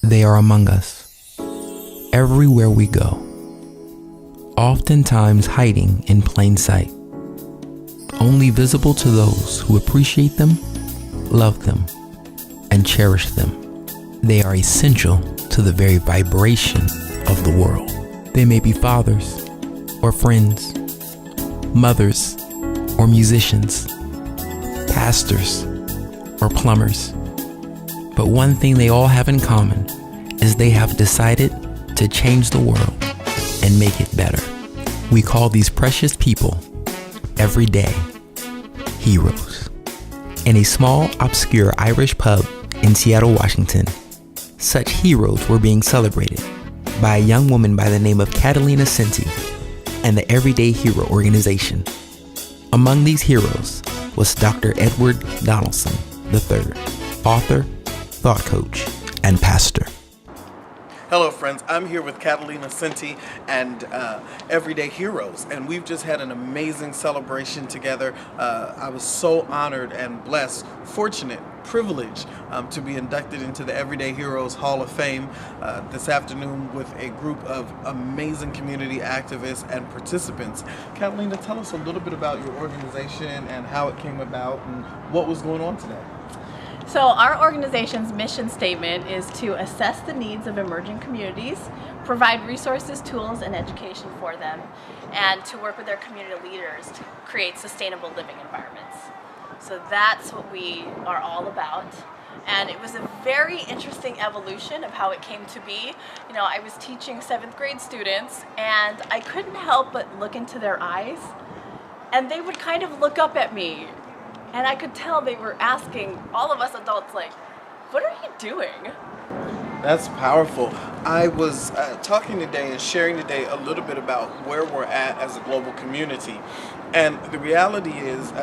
They are among us, everywhere we go, oftentimes hiding in plain sight, only visible to those who appreciate them, love them, and cherish them. They are essential to the very vibration of the world. They may be fathers or friends, mothers or musicians, pastors or plumbers. But one thing they all have in common is they have decided to change the world and make it better. We call these precious people everyday heroes. In a small, obscure Irish pub in Seattle, Washington, such heroes were being celebrated by a young woman by the name of Catalina Senti and the Everyday Hero organization. Among these heroes was Dr. Edward Donalson III, author, thought coach, and pastor. Hello friends, I'm here with Catalina Senti and Everyday Heroes, and we've just had an amazing celebration together. I was so honored and blessed, fortunate, privileged to be inducted into the Everyday Heroes Hall of Fame this afternoon with a group of amazing community activists and participants. Catalina, tell us a little bit about your organization and how it came about and what was going on today. So our organization's mission statement is to assess the needs of emerging communities, provide resources, tools, and education for them, and to work with their community leaders to create sustainable living environments. So that's what we are all about. And it was a very interesting evolution of how it came to be. You know, I was teaching 7th grade students, and I couldn't help but look into their eyes, and they would kind of look up at me. And I could tell they were asking all of us adults, like, what are you doing? That's powerful. I was talking today and sharing today a little bit about where we're at as a global community. And the reality is,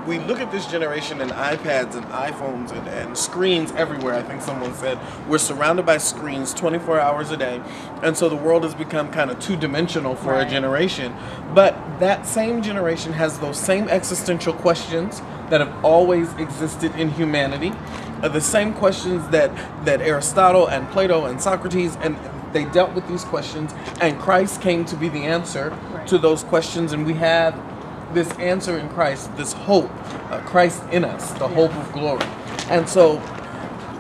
we look at this generation and iPads and iPhones and screens everywhere. I think someone said we're surrounded by screens 24 hours a day. And so the world has become kind of two-dimensional for a generation. But that same generation has those same existential questions that have always existed in humanity. The same questions that Aristotle and Plato and Socrates, and they dealt with these questions, and Christ came to be the answer to those questions. And we have this answer in Christ, this hope, Christ in us, the hope of glory. And so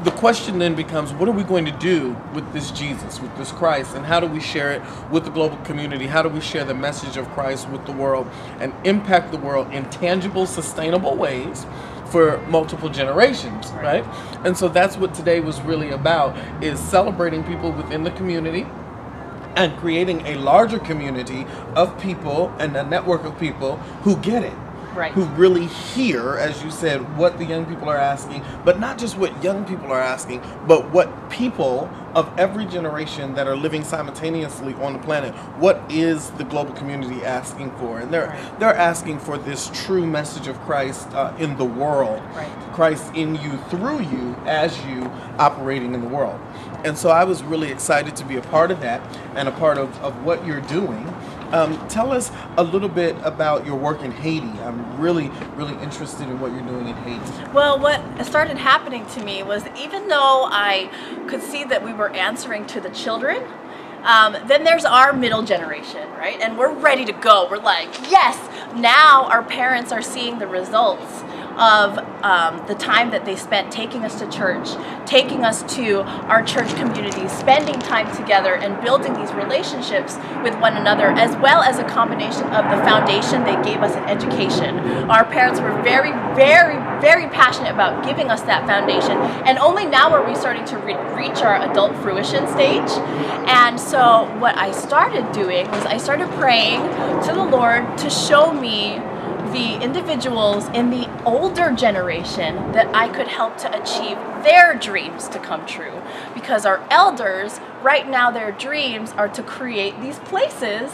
the question then becomes, what are we going to do with this Jesus, with this Christ, and how do we share it with the global community? How do we share the message of Christ with the world and impact the world in tangible, sustainable ways for multiple generations, right? And so that's what today was really about, is celebrating people within the community and creating a larger community of people and a network of people who get it. Who really hear, as you said, what the young people are asking, but not just what young people are asking, but what people of every generation that are living simultaneously on the planet, what is the global community asking for? And they're asking for this true message of Christ in the world, Christ in you, through you, as you operating in the world. And so I was really excited to be a part of that and a part of what you're doing. Tell us a little bit about your work in Haiti. I'm really, really interested in what you're doing in Haiti. Well, what started happening to me was, even though I could see that we were answering to the children, then there's our middle generation, right? And we're ready to go. We're like, yes! Now our parents are seeing the results of the time that they spent taking us to church, taking us to our church communities, spending time together and building these relationships with one another, as well as a combination of the foundation they gave us in education. Our parents were very, very, very passionate about giving us that foundation, and only now are we starting to reach our adult fruition stage. And so what I started doing was I started praying to the Lord to show me the individuals in the older generation that I could help to achieve their dreams to come true. Because our elders, right now, their dreams are to create these places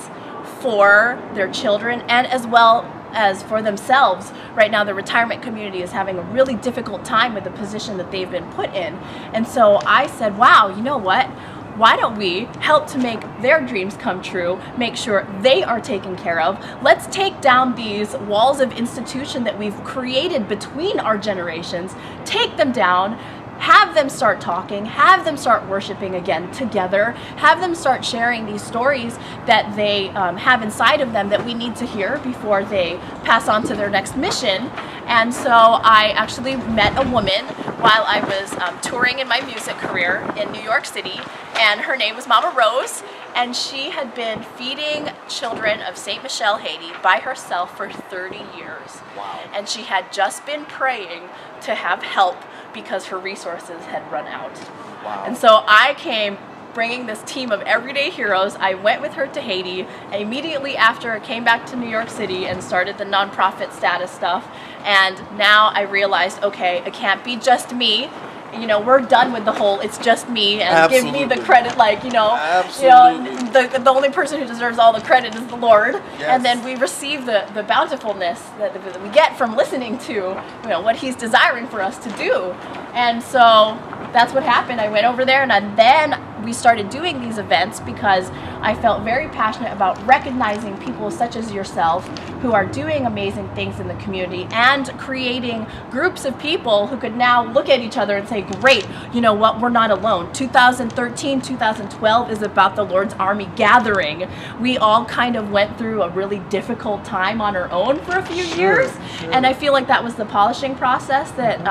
for their children and as well as for themselves. Right now, the retirement community is having a really difficult time with the position that they've been put in. And so I said, wow, you know what? Why don't we help to make their dreams come true, make sure they are taken care of? Let's take down these walls of institution that we've created between our generations, take them down, have them start talking, have them start worshiping again together, have them start sharing these stories that they have inside of them that we need to hear before they pass on to their next mission. And so I actually met a woman while I was touring in my music career in New York City, and her name was Mama Rose, and she had been feeding children of St. Michel, Haiti by herself for 30 years. Wow. And she had just been praying to have help because her resources had run out. Wow. And so I came bringing this team of everyday heroes. I went with her to Haiti. Immediately after, I came back to New York City and started the nonprofit status stuff. And now I realized, okay, it can't be just me. You know, we're done with the whole "it's just me" and Absolutely. give me the credit. Like, Absolutely. the only person who deserves all the credit is the Lord. Yes. And then we receive the bountifulness that we get from listening to, what He's desiring for us to do. And so that's what happened. I went over there, and then we started doing these events because I felt very passionate about recognizing people such as yourself who are doing amazing things in the community and creating groups of people who could now look at each other and say, great, you know what, we're not alone. 2013, 2012 is about the Lord's army gathering. We all kind of went through a really difficult time on our own for a few years. Sure. And I feel like that was the polishing process that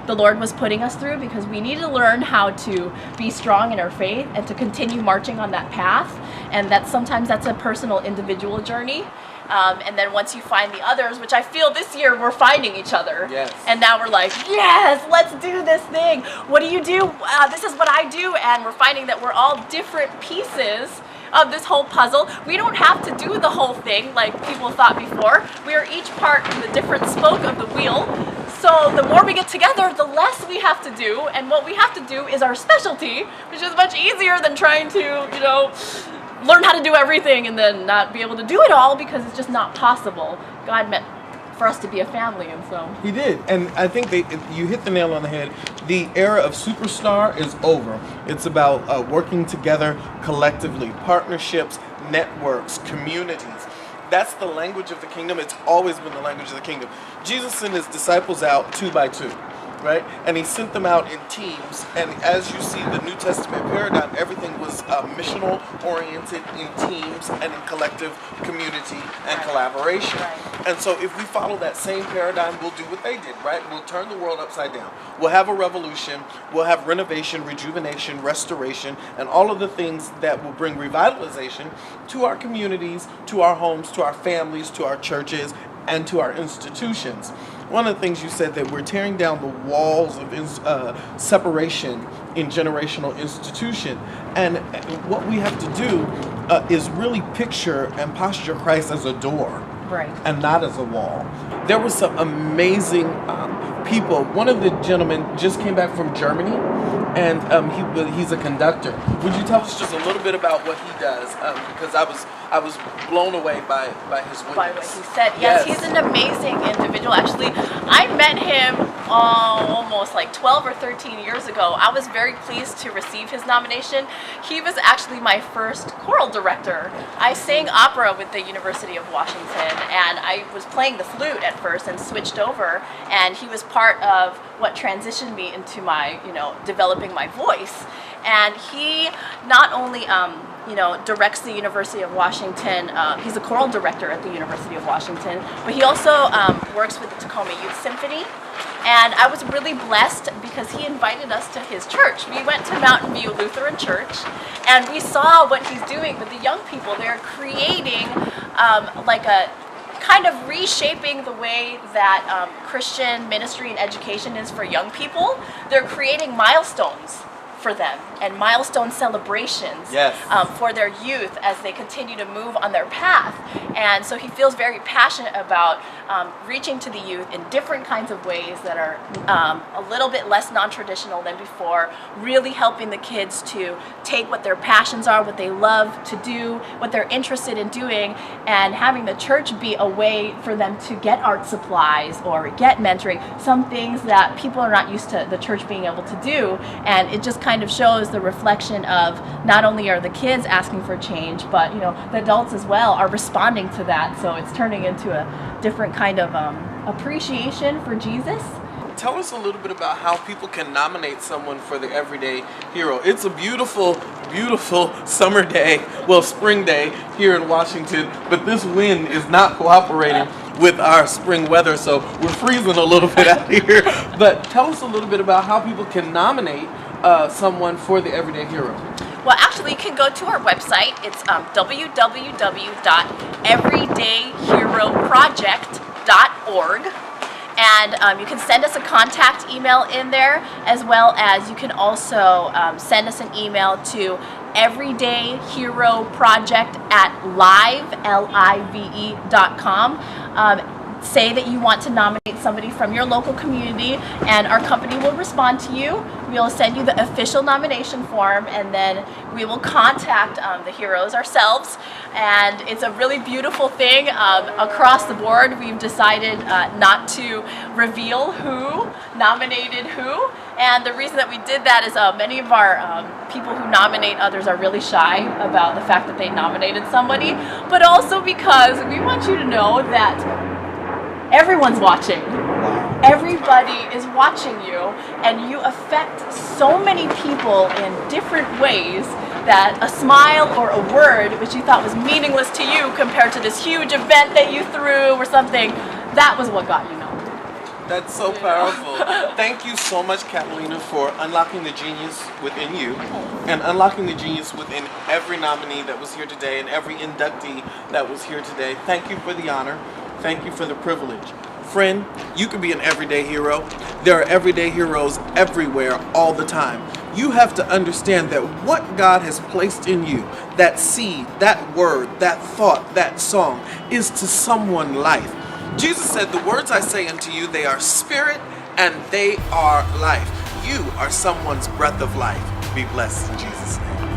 the Lord was putting us through, because we need to learn how to be strong in our faith and to continue marching on that path. And sometimes that's a personal, individual journey. And then once you find the others, which I feel this year we're finding each other. Yes. And now we're like, yes, let's do this thing. What do you do? This is what I do. And we're finding that we're all different pieces of this whole puzzle. We don't have to do the whole thing like people thought before. We are each part in the different spoke of the wheel. So the more we get together, the less we have to do. And what we have to do is our specialty, which is much easier than trying to, learn how to do everything and then not be able to do it all, because it's just not possible. God meant for us to be a family, and so He did, and I think you hit the nail on the head. The era of superstar is over. It's about working together collectively, partnerships, networks, communities. That's the language of the kingdom. It's always been the language of the kingdom. Jesus sent his disciples out 2 by 2. Right? And he sent them out in teams. And as you see the New Testament paradigm, everything was missional oriented in teams and in collective community and collaboration. Right. And so if we follow that same paradigm, we'll do what they did, right? We'll turn the world upside down. We'll have a revolution. We'll have renovation, rejuvenation, restoration, and all of the things that will bring revitalization to our communities, to our homes, to our families, to our churches, and to our institutions. One of the things you said, that we're tearing down the walls of separation in generational institution. And what we have to do is really picture and posture Christ as a door. right. And not as a wall. There were some amazing people. One of the gentlemen just came back from Germany, and he's a conductor. Would you tell us just a little bit about what he does? Because I was blown away by his witness. By what he said. Yes, he's an amazing individual. Actually, I met him almost like 12 or 13 years ago. I was very pleased to receive his nomination. He was actually my first choral director. I sang opera with the University of Washington, and I was playing the flute at first and switched over, and he was part of what transitioned me into my, developing my voice. And he not only directs the University of Washington. He's a choral director at the University of Washington, but he also works with the Tacoma Youth Symphony. And I was really blessed because he invited us to his church. We went to Mountain View Lutheran Church, and we saw what he's doing with the young people. They're creating like a kind of reshaping the way that Christian ministry and education is for young people. They're creating milestones for them and milestone celebrations for their youth as they continue to move on their path. And so he feels very passionate about reaching to the youth in different kinds of ways that are a little bit less non-traditional than before, really helping the kids to take what their passions are, what they love to do, what they're interested in doing, and having the church be a way for them to get art supplies or get mentoring, some things that people are not used to the church being able to do. And it just kind of shows the reflection of not only are the kids asking for change, but the adults as well are responding to that. So it's turning into a different kind of appreciation for Jesus. tell us a little bit about how people can nominate someone for the Everyday Hero. It's a beautiful, beautiful summer day, well, spring day here in Washington, but this wind is not cooperating with our spring weather, so we're freezing a little bit out here. But tell us a little bit about how people can nominate someone for the Everyday Hero. Well, actually, you can go to our website. It's www.everydayheroproject.org. And you can send us a contact email in there, as well as you can also send us an email to everydayheroproject@live.com. Say that you want to nominate somebody from your local community, and our company will respond to you. We'll send you the official nomination form, and then we will contact the heroes ourselves. And it's a really beautiful thing. Across the board, we've decided not to reveal who nominated who. And the reason that we did that is many of our people who nominate others are really shy about the fact that they nominated somebody, but also because we want you to know that everyone's watching. Everybody is watching you, and you affect so many people in different ways that a smile or a word which you thought was meaningless to you compared to this huge event that you threw or something, that was what got you nominated. That's so powerful. Thank you so much, Catalina, for unlocking the genius within you and unlocking the genius within every nominee that was here today and every inductee that was here today. Thank you for the honor. Thank you for the privilege. Friend, you can be an everyday hero. There are everyday heroes everywhere all the time. You have to understand that what God has placed in you, that seed, that word, that thought, that song, is to someone's life. Jesus said, "The words I say unto you, they are spirit and they are life." You are someone's breath of life. Be blessed in Jesus' name.